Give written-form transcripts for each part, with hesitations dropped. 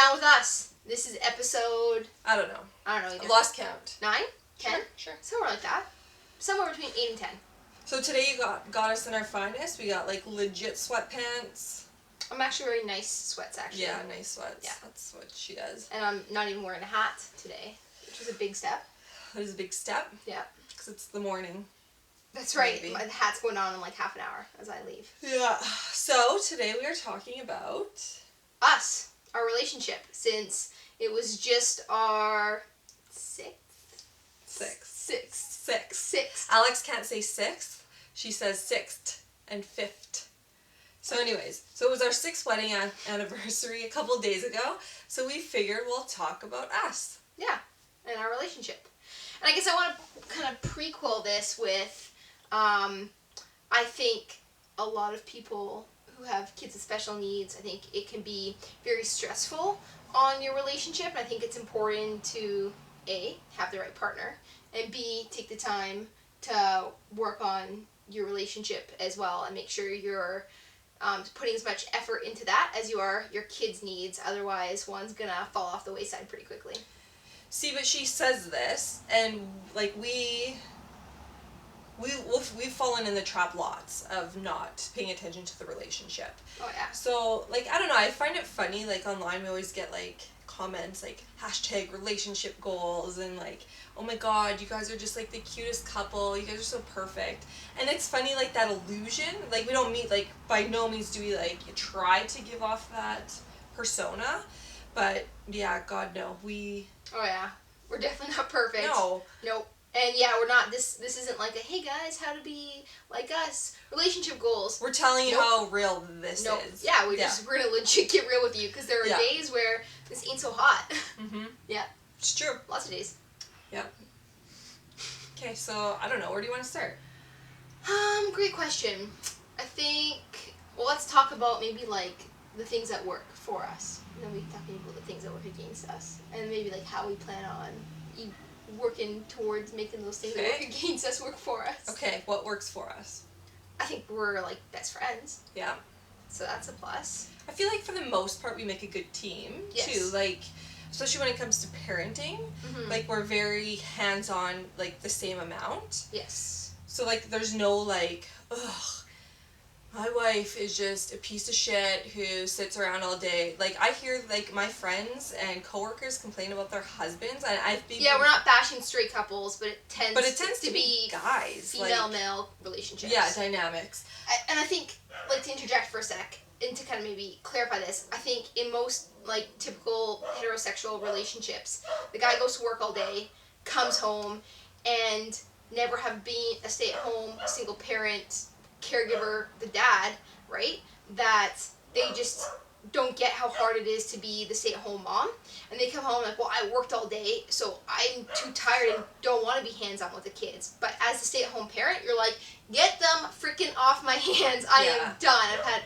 Down with us. This is episode... I don't know either. I lost count. 9? 10? Sure. Somewhere like that. Somewhere between 8 and 10. So today you got us in our finest. We got like legit sweatpants. I'm actually wearing nice sweats, actually. Yeah, nice sweats. Yeah. That's what she does. And I'm not even wearing a hat today, which is a big step. That is a big step. Yeah. Because it's the morning. That's right. Maybe. My hat's going on in like half an hour as I leave. Yeah. So today we are talking about... us. Our relationship. Since it was just our... Sixth. Alex can't say sixth. She says sixth and fifth. So anyways, so it was our 6th wedding anniversary a couple days ago. So we figured we'll talk about us. Yeah, and our relationship. And I guess I want to kind of prequel this with, I think a lot of people who have kids with special needs, I think it can be very stressful on your relationship. And I think it's important to, A, have the right partner, and B, take the time to work on your relationship as well and make sure you're putting as much effort into that as you are your kids' needs. Otherwise, one's gonna fall off the wayside pretty quickly. See, but she says this, and like we've fallen in the trap lots of not paying attention to the relationship. Oh yeah. So like I don't know, I find it funny. Like online, we always get like comments like hashtag relationship goals and like, oh my god, you guys are just like the cutest couple, you guys are so perfect. And it's funny, like that illusion, like we don't meet, like by no means do we like try to give off that persona, but yeah, god no, oh yeah, we're definitely not perfect. Nope. And yeah, we're not, this isn't like a, hey guys, how to be like us, relationship goals. We're telling you how real this is. Yeah, we're gonna legit get real with you, because there are days where this ain't so hot. Mm-hmm. Yeah. It's true. Lots of days. Yep. Okay, so I don't know, where do you want to start? Great question. I think, well, let's talk about maybe like the things that work for us. And then we can talk maybe about the things that work against us. And maybe like how we plan on working towards making those things that work against us work for us. Okay, what works for us? I think we're like best friends. Yeah. So that's a plus. I feel like for the most part we make a good team too. Like, especially when it comes to parenting, like we're very hands-on, like the same amount. Yes. So like there's no like, ugh, my wife is just a piece of shit who sits around all day. Like I hear like my friends and coworkers complain about their husbands, and I've been... Yeah, we're not bashing straight couples, but it tends to be guys, female-male relationships. Yeah, dynamics. And I think, like, to interject for a sec, and to kind of maybe clarify this, I think in most like typical heterosexual relationships, the guy goes to work all day, comes home, and never have been a stay-at-home single parent caregiver, the dad, right? That they just don't get how hard it is to be the stay-at-home mom, and they come home like, well, I worked all day, so I'm too tired and don't want to be hands-on with the kids. But as a stay-at-home parent, you're like, get them freaking off my hands. I am done. I've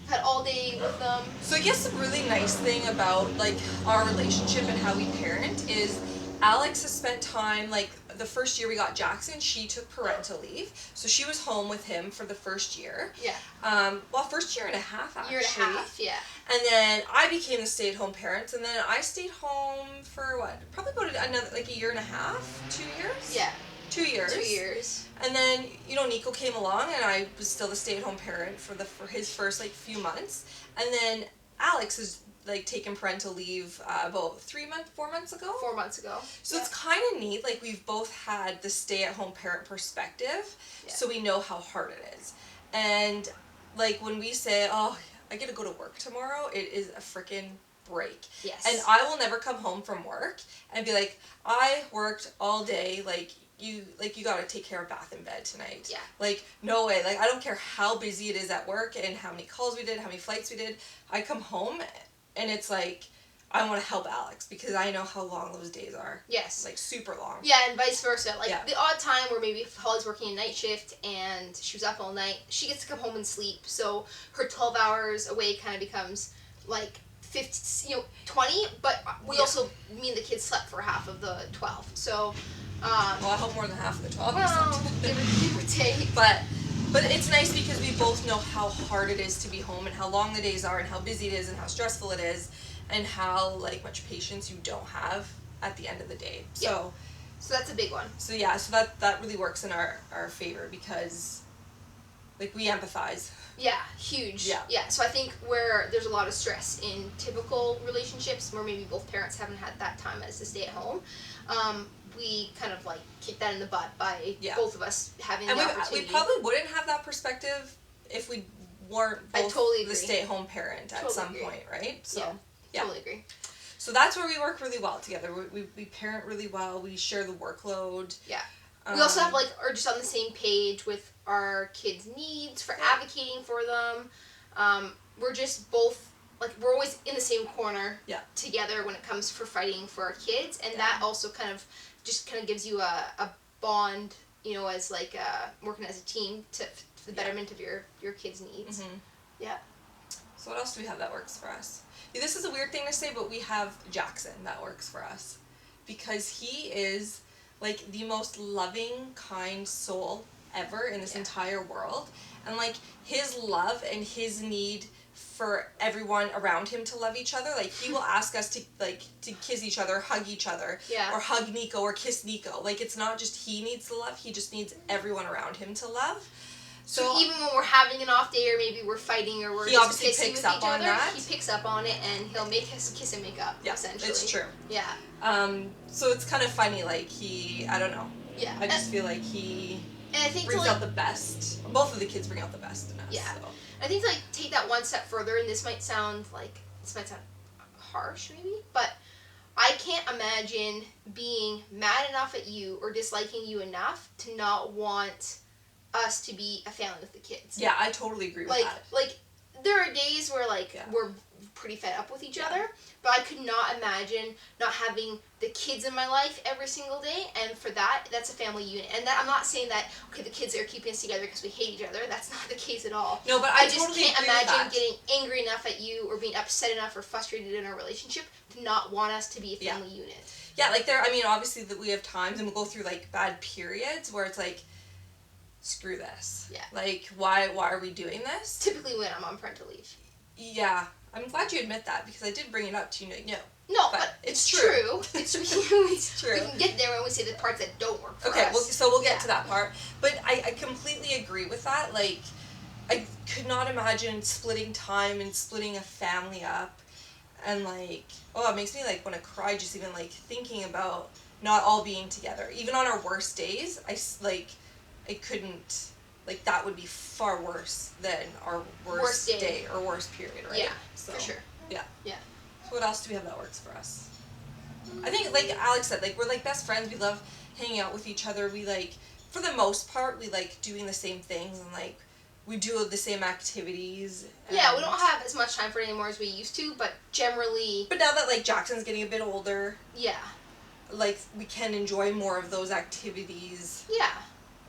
had all day with them. So I guess the really nice thing about like our relationship and how we parent is Alex has spent time, like the first year we got Jackson, she took parental leave. So she was home with him for the first year. Yeah. Well, first year and a half, actually. Year and a half, yeah. And then I became the stay-at-home parent, and then I stayed home for what? Probably about another, like a year and a half? 2 years? Yeah. 2 years. 2 years. And then, Nico came along, and I was still the stay-at-home parent for his first, like, few months. And then Alex has like taken parental leave about 4 months ago. 4 months ago. So it's kind of neat. Like we've both had the stay-at-home parent perspective, so we know how hard it is. And like when we say, "Oh, I get to go to work tomorrow," it is a freaking break. Yes. And I will never come home from work and be like, "I worked all day. Like you got to take care of bath and bed tonight." Yeah. Like no way. Like I don't care how busy it is at work and how many calls we did, how many flights we did. I come home. And it's like, I want to help Alex because I know how long those days are. Yes. Like, super long. Yeah, and vice versa. Like, the odd time where maybe Holly's working a night shift and she was up all night, she gets to come home and sleep. So her 12 hours away kind of becomes, like, 20, but we also mean the kids slept for half of the 12. So, well, I hope more than half of the 12. Well, give or take. But it's nice because we both know how hard it is to be home and how long the days are and how busy it is and how stressful it is. and how like much patience you don't have at the end of the day. So that's a big one. So that really works in our favor because like we empathize. Yeah, huge. Yeah. So I think where there's a lot of stress in typical relationships where maybe both parents haven't had that time as to stay at home, we kind of like kick that in the butt by both of us having the opportunity. We probably wouldn't have that perspective if we weren't both the stay-at-home parent at some point, right? So totally agree. So that's where we work really well together. We parent really well. We share the workload. Yeah. We also have are just on the same page with our kids' needs for advocating for them. We're just both we're always in the same corner together when it comes for fighting for our kids, and that also kind of gives you a bond, as working as a team for the betterment of your kids' needs. Mm-hmm. Yeah. So what else do we have that works for us? This is a weird thing to say, but we have Jackson that works for us because he is like the most loving, kind soul ever in this entire world. And like his love and his need for everyone around him to love each other, like he will ask us to kiss each other, hug each other, or hug Nico or kiss Nico. Like it's not just he needs the love, he just needs everyone around him to love. So even when we're having an off day or maybe we're fighting or we're just kissing with each other, he picks up on it and he'll make us kiss and make up, essentially. It's true. Yeah. So it's kind of funny, like I don't know. Yeah. I just feel like he and I think brings out the best. Both of the kids bring out the best in us. Yeah. So. I think to take that one step further, and this might sound harsh maybe, but I can't imagine being mad enough at you or disliking you enough to not want us to be a family with the kids. Yeah, I totally agree with that. Like, there are days where, we're pretty fed up with each other, but I could not imagine not having the kids in my life every single day, and for that's a family unit. And that I'm not saying that, okay, the kids are keeping us together because we hate each other. That's not the case at all. No, but I just totally can't imagine getting angry enough at you or being upset enough or frustrated in our relationship to not want us to be a family unit. Yeah, obviously that we have times, and we'll go through, bad periods where it's screw this. Yeah. Why are we doing this? Typically when I'm on parental leave. Yeah. I'm glad you admit that because I did bring it up to you. No, but it's true. It's true. We can get there when we see the parts that don't work for us. Okay, so we'll get to that part. But I completely agree with that. I could not imagine splitting time and splitting a family up. And, it makes me, want to cry just even, thinking about not all being together. Even on our worst days, I couldn't, that would be far worse than our worst day or worst period, right? Yeah, so, for sure. Yeah. Yeah. So what else do we have that works for us? I think, Alex said, we're, best friends. We love hanging out with each other. We, for the most part, we like doing the same things and, we do the same activities. Yeah, we don't have as much time for it anymore as we used to, but generally... But now that, Jackson's getting a bit older... Yeah. We can enjoy more of those activities. Yeah.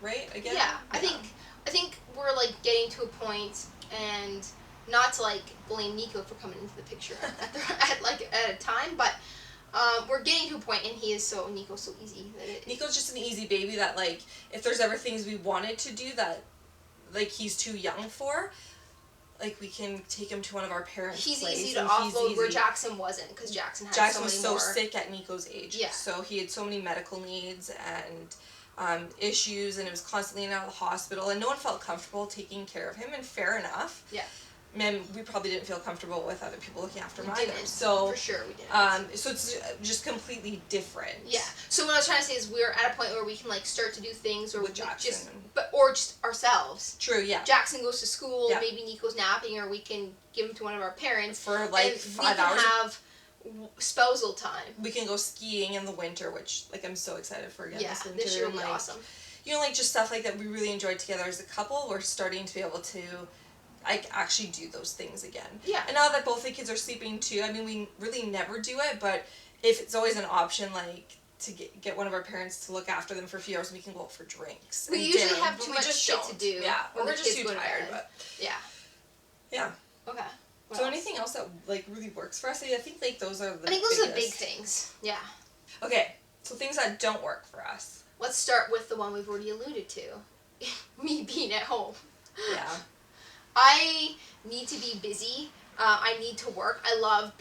Right? Again? Yeah. I think we're, getting to a point, and not to, blame Nico for coming into the picture at a time, but we're getting to a point, and Nico's so easy. Nico's just an easy baby that, if there's ever things we wanted to do that, he's too young for, we can take him to one of our parents' He's place. easy to offload where Jackson wasn't, because Jackson was so sick at Nico's age. Yeah. So he had so many medical needs and issues, and it was constantly in and out of the hospital, and no one felt comfortable taking care of him, and fair enough. Yeah. Man, we probably didn't feel comfortable with other people looking after him either. So for sure we didn't. So it's just completely different. Yeah. So what I was trying to say is we're at a point where we can start to do things or with Jackson, or just ourselves. True. Yeah. Jackson goes to school. Yeah. Maybe Nico's napping, or we can give him to one of our parents for 5 hours. We can have spousal time. We can go skiing in the winter, which I'm so excited for again this winter. This year will be awesome. Just stuff that we really enjoyed together as a couple. We're starting to be able to actually do those things again. Yeah. And now that both the kids are sleeping too, we really never do it, but if it's always an option, to get one of our parents to look after them for a few hours, we can go out for drinks. We usually have too much shit to do. Yeah. Or we're just too tired, but. Yeah. Yeah. Okay. So anything else that really works for us? I think those are the those are the big things. Yeah. Okay. So things that don't work for us. Let's start with the one we've already alluded to. Me being at home. Yeah. I need to be busy I need to work. I love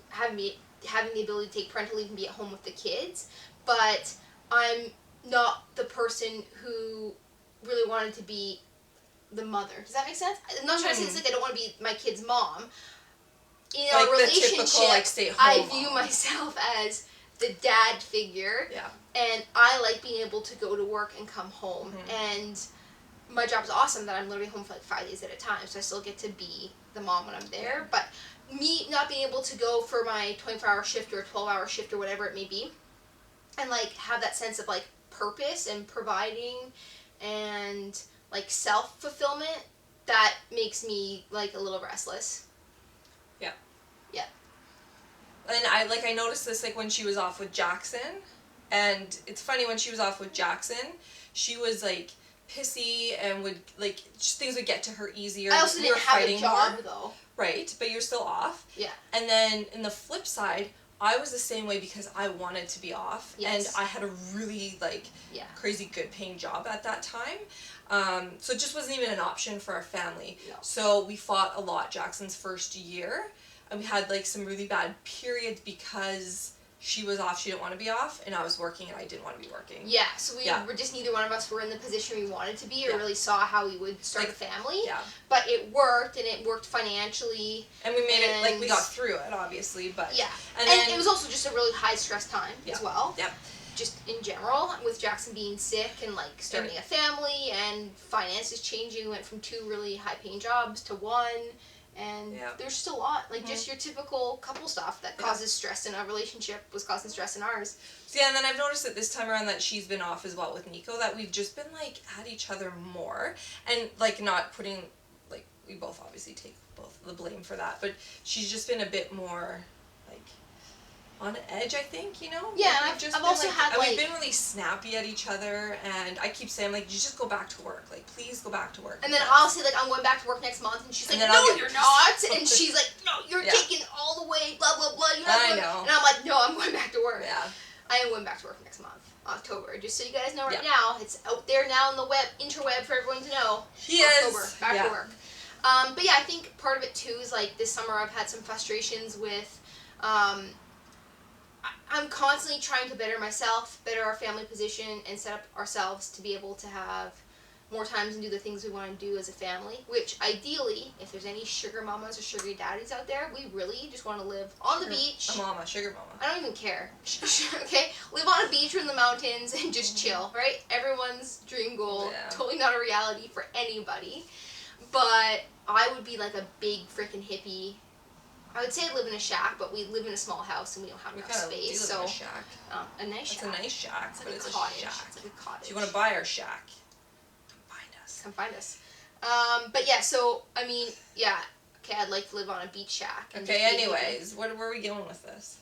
having the ability to take parental leave and be at home with the kids, but I'm not the person who really wanted to be the mother. Does that make sense? I'm not trying to say it's like I don't want to be my kid's mom. In like our relationship, the typical, like, stay-at-home I view mom. myself as the dad figure. Yeah. And I like being able to go to work and come home. And my job's awesome that I'm literally home for like 5 days at a time, so I still get to be the mom when I'm there. But me not being able to go for my 24-hour shift or a 12-hour shift or whatever it may be, and like have that sense of like purpose and providing and like self-fulfillment, that makes me like a little restless. Yeah. Yeah. And I noticed this like when she was off with Jackson, and it's funny, when she was off with Jackson, she was like pissy and would like things would get to her easier. I also didn't have a job more. though. Right, but you're still off. Yeah. And then in the flip side, I was the same way because I wanted to be off. Yes. And I had a really crazy good paying job at that time. So it just wasn't even an option for our family. No. So we fought a lot Jackson's first year. And we had like some really bad periods because she was off, she didn't want to be off, and I was working and I didn't want to be working. Yeah, so we were just, neither one of us were in the position we wanted to be or really saw how we would start a family. Yeah. But it worked, and it worked financially. And we made it, like, we got through it, obviously, but... Yeah. And it was also just a really high stress time as well. Yep. Just in general, with Jackson being sick and like starting a family and finances changing, we went from 2 really high paying jobs to 1. And there's just a lot, like just your typical couple stuff that causes stress in a relationship was causing stress in ours. So yeah, and then I've noticed that this time around that she's been off as well with Nico, that we've just been like at each other more, and like not putting, like, we both obviously take both the blame for that, but she's just been a bit more like on edge, I think, you know? Yeah, like, I've also had like... we've been really snappy at each other, and I keep saying, like, you just go back to work. Like, please go back to work. And then I'll say, like, I'm going back to work next month, and she's like, no, you're not. And she's like, no, you're taking all the way, blah, blah, blah. You're not I going. know. And I'm like, no, I'm going back to work. Yeah. I am going back to work next month, October. Just so you guys know right now, it's out there now on the interweb for everyone to know. October, back to work. But yeah, I think part of it too is like this summer I've had some frustrations with, I'm constantly trying to better myself, better our family position, and set up ourselves to be able to have more times and do the things we want to do as a family, which ideally, if there's any sugar mamas or sugar daddies out there, we really just want to live on the beach. A mama, sugar mama. I don't even care. Okay? Live on a beach or in the mountains and just chill, right? Everyone's dream goal. Yeah. Totally not a reality for anybody. But I would be like a big freaking hippie. I would say I live in a shack, but we live in a small house and we don't have enough space. So in a shack. A nice shack. It's a nice shack, It's but like it's a cottage. a shack. It's like a cottage. If you want to buy our shack, come find us. But yeah, so I mean, yeah. Okay, I'd like to live on a beach shack. Okay. Anyways, where are we going with this?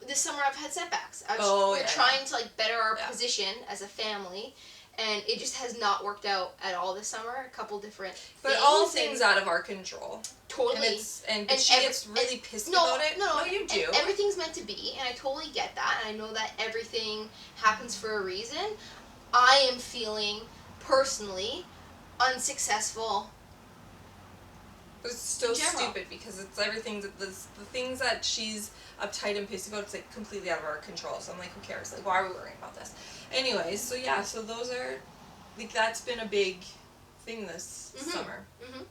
This summer I've had setbacks. We're trying to like better our position as a family, and it just has not worked out at all this summer. A couple different But all things out of our control. Totally. And she gets really pissy about it. No, you do. Everything's meant to be, and I totally get that, and I know that everything happens for a reason. I am feeling personally unsuccessful. But it's so stupid because it's everything that the things that she's uptight and pissy about, it's like completely out of our control. So I'm like, who cares? Like, why are we worrying about this? Anyways, so yeah, so those are, like, that's been a big thing this summer. Mm-hmm.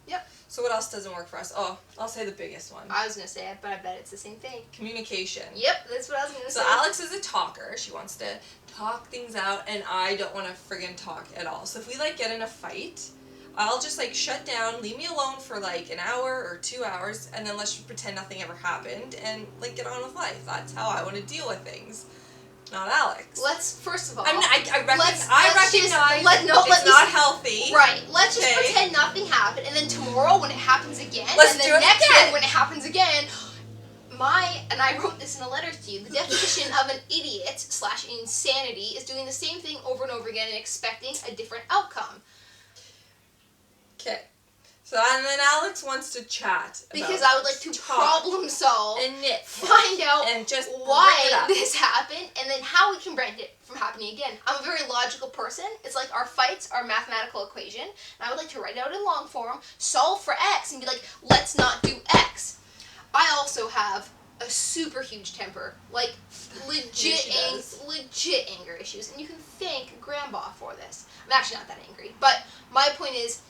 Yep. So what else doesn't work for us? Oh, I'll say the biggest one. I was gonna say it, but I bet it's the same thing. Communication. Yep, that's what I was gonna say. So Alex is a talker. She wants to talk things out, and I don't want to friggin' talk at all. So if we like get in a fight, I'll just like shut down, leave me alone for like an hour or 2 hours, and then let's just pretend nothing ever happened and like get on with life. That's how I want to deal with things. Not Alex. Let's first of all. I recognize it's not healthy. Right. Let's just pretend nothing happened, and then tomorrow when it happens again, let's and then do it next again. day when it happens again. And I wrote this in a letter to you. The definition of an idiot / insanity is doing the same thing over and over again and expecting a different outcome. Okay. So, and then Alex wants to chat. Because I would like to problem solve and find out and just why this happened, and then how we can prevent it from from happening again. I'm a very logical person. It's like our fights are a mathematical equation, and I would like to write it out in long form, solve for X, and be like, let's not do X. I also have a super huge temper, like legit anger issues, and you can thank Grandma for this. I'm actually not that angry, but my point is,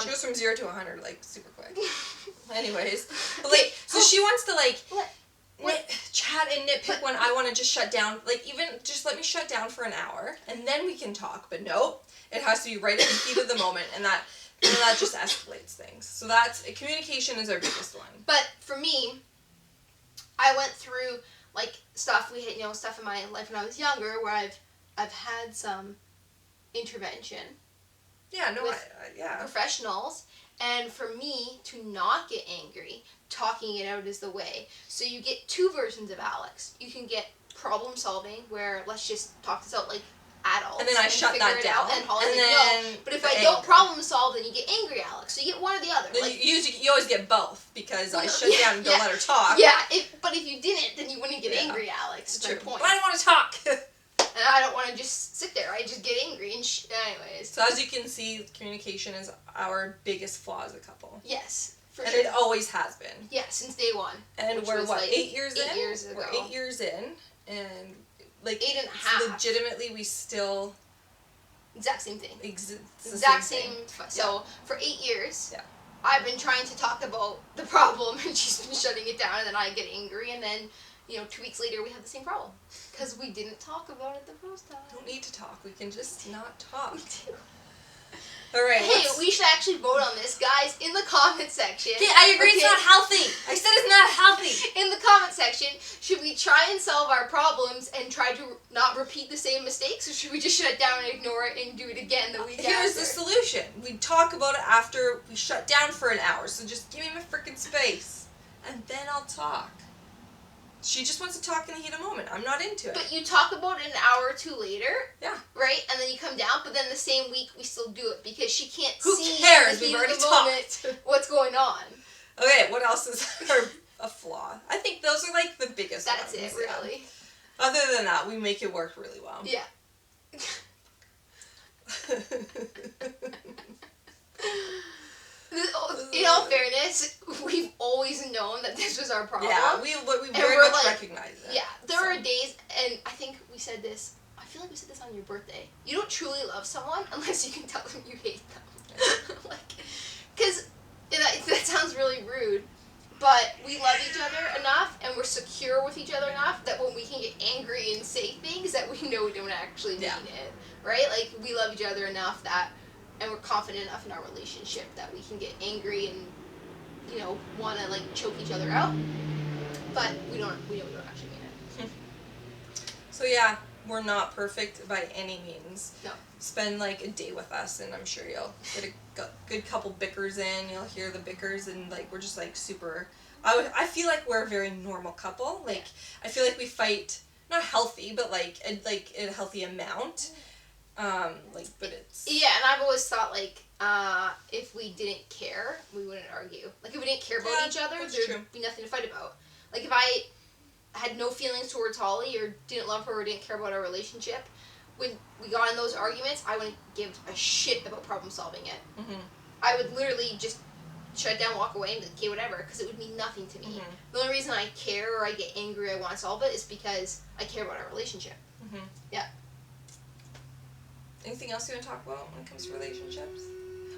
she goes from 0 to 100 like super quick. Anyways, but like, so she wants to like chat and nitpick when I want to just shut down. Like, even just let me shut down for an hour, and then we can talk. But nope, it has to be right at the heat of the moment, and that just escalates things. So that's communication is our biggest one. But for me, I went through like stuff we had, stuff in my life when I was younger where I've had some intervention. Yeah, no, with professionals, and for me to not get angry, talking it out is the way. So you get two versions of Alex. You can get problem solving, where let's just talk this out like adults. And then I shut that down. And Holly's like, no. But if I don't problem solve, then you get angry Alex. So you get one or the other. Like, you always get both, because I shut down and don't let her talk. Yeah, but if you didn't, then you wouldn't get angry Alex. That's my point. But I don't want to talk. And I don't want to just sit there. I just get angry and anyways. So as you can see, communication is our biggest flaw as a couple. Yes, for and sure. it always has been. Yeah, since day one. And we're what, 8 years in? 8 years ago. We're 8 years in, and like 8.5. legitimately, we still exact same thing. Exact same. So for 8 years, I've I've been trying to talk about the problem, and she's been shutting it down, and then I get angry, and then 2 weeks later we have the same problem because we didn't talk about it the first time. Don't need to talk. We can just not talk. We do. All right. Hey, we should actually vote on this, guys, in the comment section. Okay, I agree. It's not healthy. I said it's not healthy. In the comment section, should we try and solve our problems and try to not repeat the same mistakes, or should we just shut it down and ignore it and do it again the week after? Here's the solution. We talk about it after we shut down for an hour. So just give me my freaking space, and then I'll talk. She just wants to talk in the heat of the moment. I'm not into it. But you talk about it an hour or two later. Yeah. Right? And then you come down, but then the same week we still do it because she can't Who see cares? in the We've heat already of the talked. moment what's going on. Okay, what else is a flaw? I think those are like the biggest That's ones. it, really. Yeah. Other than that, we make it work really well. Yeah. In all fairness, we've always known that this was our problem. Yeah, we very much recognize it. Yeah, there are days, and I think we said this, I feel like we said this on your birthday. You don't truly love someone unless you can tell them you hate them. Because that sounds really rude, but we love each other enough, and we're secure with each other enough that when we can get angry and say things that we know we don't actually mean it, right? Like, we love each other enough that, and we're confident enough in our relationship that we can get angry and, want to, like, choke each other out, but we know we don't actually mean it. So yeah, we're not perfect by any means. No. Spend like a day with us, and I'm sure you'll get a good couple bickers in. You'll hear the bickers, and like we're just like super. I feel like we're a very normal couple. Like I feel like we fight not healthy, but like a healthy amount. But it's and I've always thought like if we didn't care, we wouldn't argue. Like if we didn't care about each other, there'd be nothing to fight about. Like if I had no feelings towards Holly or didn't love her or didn't care about our relationship, when we got in those arguments, I wouldn't give a shit about problem solving it. Mm-hmm. I would literally just shut down, walk away, and be like, okay, whatever, because it would mean nothing to me. Mm-hmm. The only reason I care or I get angry, I want to solve it, is because I care about our relationship. Mm-hmm. Yeah. Anything else you want to talk about when it comes to relationships?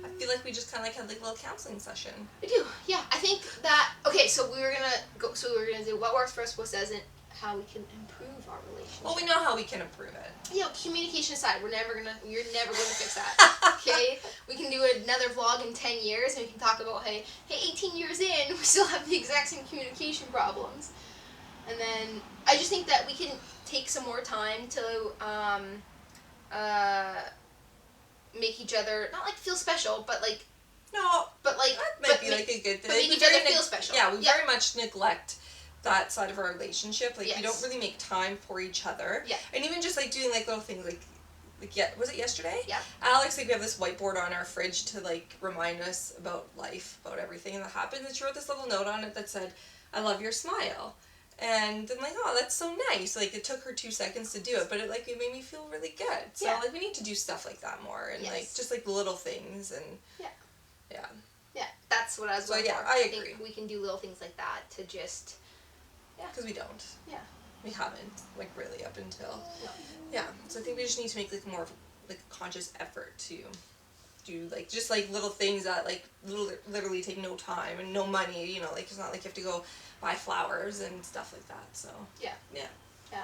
I feel like we just kind of like had like a little counseling session. We do, yeah. I think that, okay, so we were gonna do what works for us, what doesn't, how we can improve our relationship. Well, we know how we can improve it. Communication aside, you're never gonna fix that. Okay? We can do another vlog in 10 years, and we can talk about, hey, 18 years in, we still have the exact same communication problems. And then, I just think that we can take some more time to, make each other, not like feel special, but like... No, but like... That might be like a good thing. But make each other feel special. Yeah, we very much neglect that side of our relationship. Like, we don't really make time for each other. Yeah. And even just, like, doing, like, little things, like was it yesterday? Yeah. Alex, like, we have this whiteboard on our fridge to, like, remind us about life, about everything that happened. And she wrote this little note on it that said, I love your smile. And I'm like, oh, that's so nice. Like, it took her 2 seconds to do it, but it made me feel really good. So, Yeah. we need to do stuff like that more. And, Yes. just, little things. And, Yeah. Yeah. Yeah, that's what I was going yeah, for. I I agree. think we can do little things like that to just... Yeah. Because we don't. Yeah. We haven't, really up until... No. Yeah. So, I think we just need to make, more of, a conscious effort to do, just, little things that, literally take no time and no money, you know, it's not like you have to go buy flowers and stuff like that, so. Yeah. Yeah. Yeah.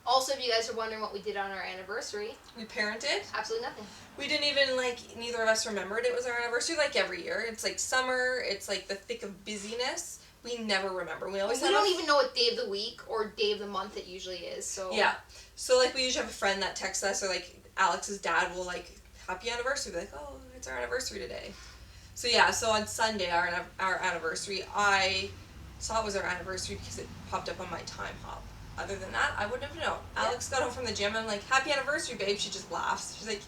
Also, if you guys are wondering what we did on our anniversary... We parented. Absolutely nothing. We didn't even, neither of us remembered it was our anniversary, every year. It's, summer, it's, the thick of busyness. We never remember. We always We don't even know what day of the week or day of the month it usually is, so... Yeah. So, we usually have a friend that texts us, or, Alex's dad will, happy anniversary. Be like, oh, it's our anniversary today. So, yeah, so on Sunday, our anniversary, I saw it was our anniversary because it popped up on my time hop. Other than that, I wouldn't have known. Yeah. Alex got home from the gym, I'm like, happy anniversary, babe. She just laughs. She's like,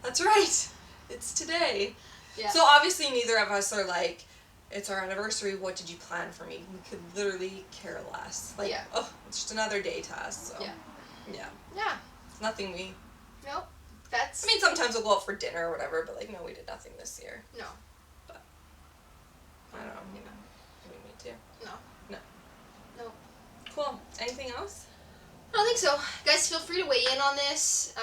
that's right. It's today. Yeah. So, obviously, neither of us are it's our anniversary, what did you plan for me? We could literally care less. Yeah. Oh, it's just another day to us, so. Yeah. Yeah. Yeah. It's nothing we... Nope. That's... I mean, sometimes we'll go out for dinner or whatever, but, no, we did nothing this year. No. But, I don't know. Yeah. We need to. No. No. No. Cool. Anything else? I don't think so. Guys, feel free to weigh in on this.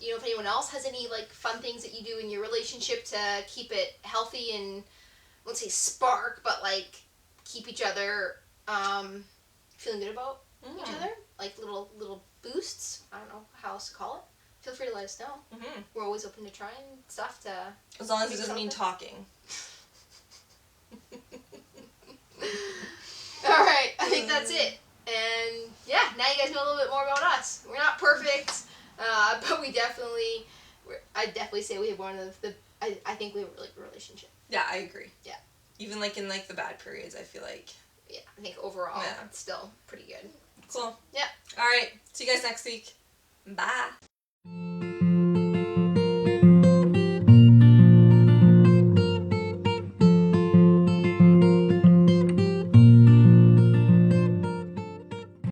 If anyone else has any, fun things that you do in your relationship to keep it healthy and, I won't say spark, but, keep each other, feeling good about each other. Little boosts. I don't know how else to call it. Feel free to let us know. Mm-hmm. We're always open to trying stuff to... As long as it doesn't mean talking. Alright, I think that's it. And, yeah, now you guys know a little bit more about us. We're not perfect, but we definitely... I'd definitely say we have one of the... I think we have a really good relationship. Yeah, I agree. Yeah. Even, in, the bad periods, I feel like... Yeah, I think overall, Yeah. it's still pretty good. Cool. Yeah. Alright, see you guys next week. Bye.